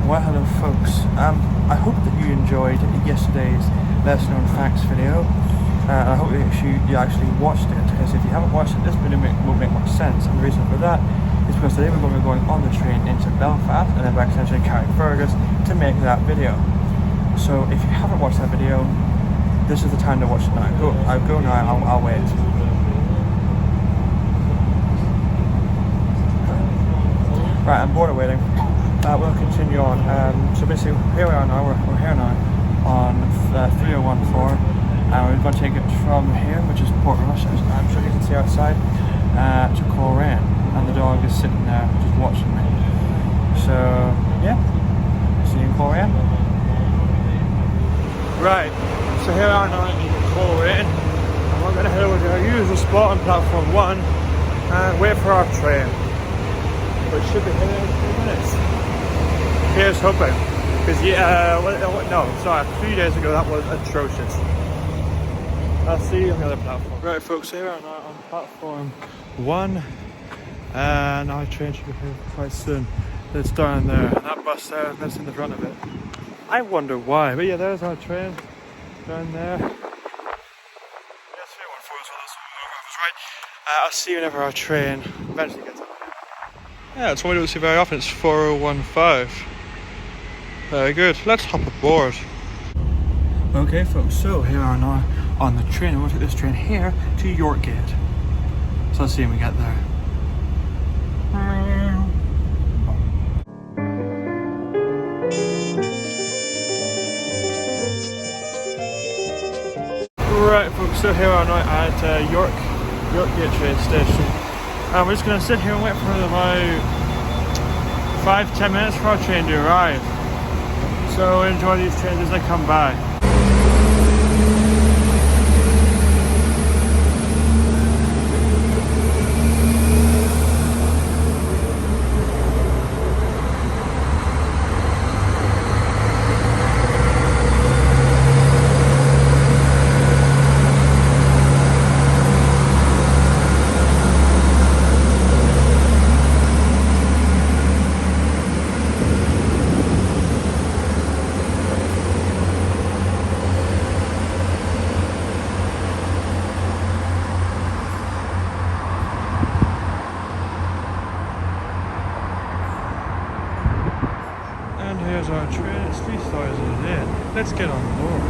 Well, hello folks. I hope that you enjoyed yesterday's lesson on facts video. I hope that you actually watched it, because if you haven't watched it, this video won't make much sense. And the reason for that is because today we're going to be going on the train into Belfast and then back essentially Carrickfergus to make that video. So if you haven't watched that video, this is the time to watch it now. I'll go now. I'll wait. Right, I'm bored of waiting. We'll continue on. So basically, here we are now. We're here now on 3014, and we're going to take it from here, which is Port Rush, as I'm sure you can see outside, to Carrickfergus, and the dog is sitting there just watching me. So yeah, see you in Carrickfergus. Right, so here we are now in Carrickfergus, and we're going to head over to our usual spot on platform 1 and wait for our train, which should be here in 2 minutes. Here's hoping, because a few days ago that was atrocious. I'll see you on the other platform. Right folks, here we are now on platform 1, and our train should be here quite soon. It's down there, and that bus there, that's in the front of it. I wonder why, but yeah, there's our train down there. Yeah, 314, so that's right. I'll see you whenever our train eventually gets up. Yeah, it's one we don't see very often. It's 4015. Very good. Let's hop aboard. Okay, folks. So here we are now on the train. I'm going to take this train here to Yorkgate. So let's see when we get there. Right, folks. So here we are now at Yorkgate train station. We're just going to sit here and wait for about 5-10 minutes for our train to arrive. So enjoy these trains as they come by. Here's our train, it's 3008. Let's get on board.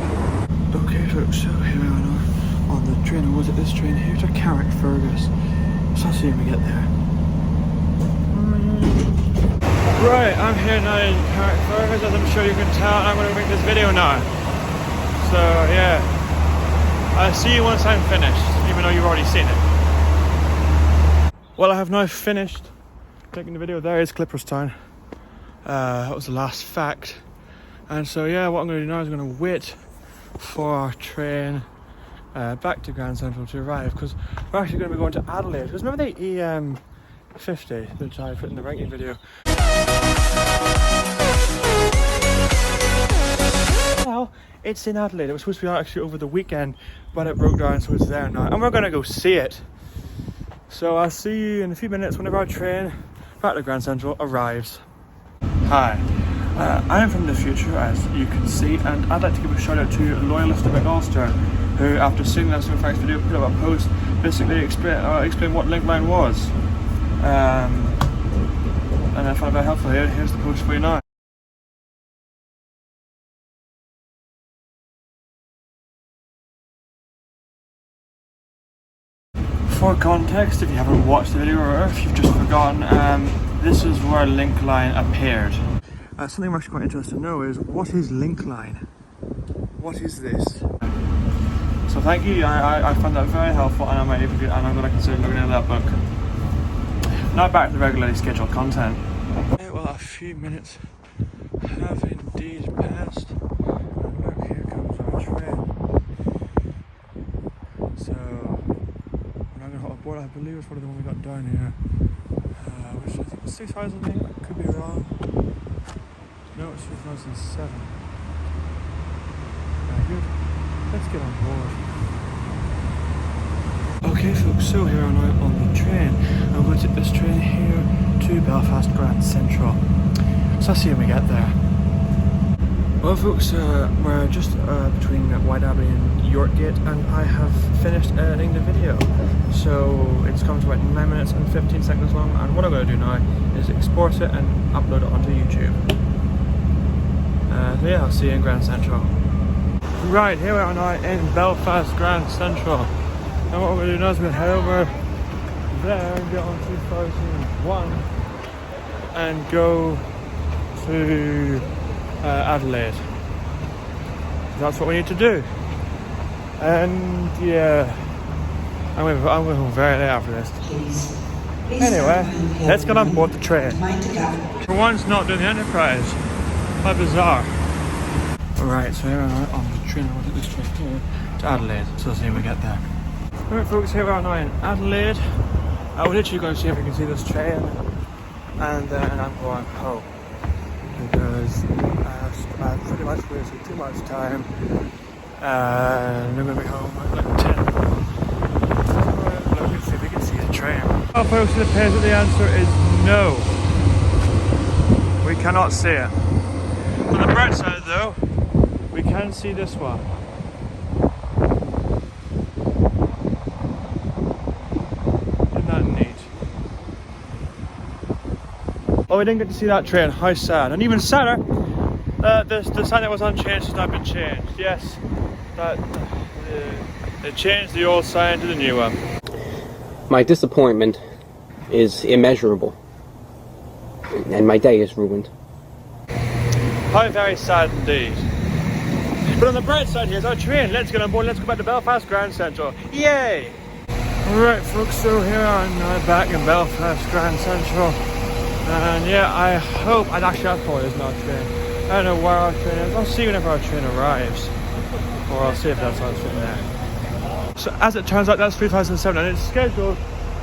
Okay folks, so here we are now on the train. Or was it this train here to Carrickfergus? So I'll see when we get there. Right, I'm here now in Carrickfergus, as I'm sure you can tell, and I'm going to make this video now. So yeah, I'll see you once I'm finished, even though you've already seen it. Well, I have now finished taking the video. There is Clipperstown. That was the last fact, and so yeah, what I'm going to do now is I'm going to wait for our train back to Grand Central to arrive, because we're actually going to be going to Adelaide. Because remember the EM50 that I put in the ranking video? Well, it's in Adelaide. It was supposed to be actually over the weekend, but it broke down, so it's there now, and we're going to go see it. So I'll see you in a few minutes whenever our train back to Grand Central arrives. Hi, I am from the future, as you can see, and I'd like to give a shout out to Loyalist of Ulster, who after seeing this facts video put up a post basically explain what Linkline was, and I found it very helpful. Here's the post for you now. For context, if you haven't watched the video or if you've just forgotten, this is where Linkline appeared. Something I'm actually quite interested to know is, what is Linkline? What is this? So thank you, I found that very helpful, and I'm going to consider looking at that book. Now back to the regularly scheduled content. Yeah, well, a few minutes have indeed passed, and look, here comes our train. So we're now going to hop aboard. I believe it's probably the one we got down here. Which I think was 2008, I could be wrong. No, it's 2007. Very good. Let's get on board. Okay folks, so here I'm now on the train. I'm going to take this train here to Belfast Grand Central. So I'll see you when we get there. Well folks, we're just between White Abbey and Yorkgate, and I have finished editing the video. So it's come to about 9 minutes and 15 seconds long, and what I'm going to do now is export it and upload it onto YouTube. So yeah, I'll see you in Grand Central. Right, here we are now in Belfast Grand Central. And what we're going to do now is we're going to head over there and get on 2001 and go to Adelaide. That's what we need to do. And yeah, I'm going home very late after this. Anyway, let's get on board the train. For once, not doing the Enterprise. How bizarre. Right, so here we are on the train. I'll take this train here to Adelaide. So let's see when we get there. Alright folks, here we are now in Adelaide. I was literally going to see if we can see this train, and then I'm going home because I've pretty much wasted too much time, and I'm going to be home at like 10. Look and see if we can see the train. Well folks, it appears that the answer is no. We cannot see it. On the bright side though, we can see this one. Oh, we didn't get to see that train. How sad. And even sadder, the sign that was unchanged has not been changed. Yes, they changed the old sign to the new one. My disappointment is immeasurable, and my day is ruined. How very sad indeed. But on the bright side, here's our train. Let's get on board. Let's go back to Belfast Grand Central. Yay! Alright folks, so here I am now back in Belfast Grand Central. And yeah, I hope, and actually I thought there's no train. I don't know where our train is. I'll see whenever our train arrives. Or I'll see if that's our train there. So as it turns out, that's 3007 and it's scheduled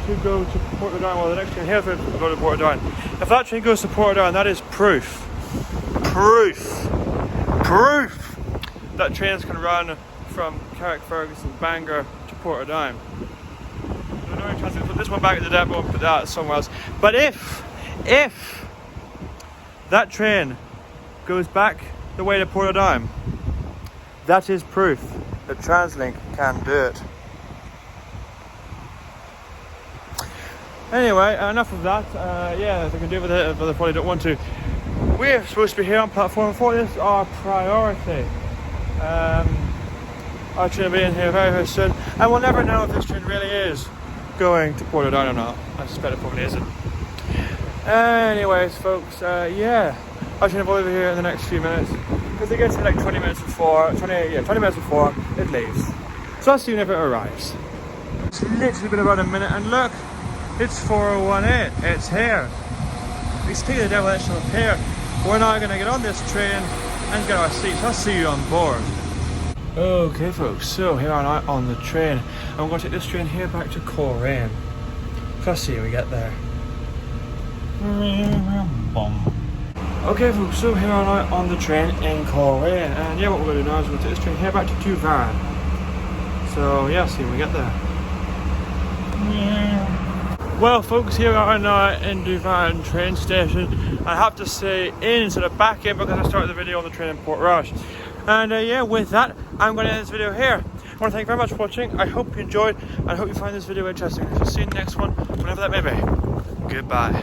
to go to Portadown. Well, the next train here is going to go to Portadown. If that train goes to Portadown, that is proof that trains can run from Carrickfergus and Bangor to Portadown. There's no chance to put this one back at the depot and put that somewhere else. But if that train goes back the way to Portadown, that is proof that TransLink can do it. Anyway, enough of that. Yeah, they can do with it, but they probably don't want to. We're supposed to be here on platform 4. This is our priority. Our train will be in here very, very soon, and we'll never know if this train really is going to Portadown or not. I suspect it probably isn't. Anyways folks, yeah, I should have over here in the next few minutes because it gets here like 20 minutes before it leaves. So I'll see you whenever it arrives. It's literally been about a minute, and look, it's 4018. It's here. We speak of the devil, it shall appear. We're now going to get on this train and get our seats. I'll see you on board. Okay folks, so here I am on the train. I'm going to take this train here back to Coleraine. So I'll see you when we get there. Okay folks, so here I am on the train in Coleraine, and yeah, what we're going to do now is we're going to take this train here back to Duvan. So yeah, see when we get there. Well folks, here we are now in Duvan train station. I have to say in instead of back in because I started the video on the train in Portrush. And yeah, with that, I'm going to end this video here. I want to thank you very much for watching. I hope you enjoyed, and I hope you find this video interesting. I'll see you in the next one, whenever that may be. Goodbye.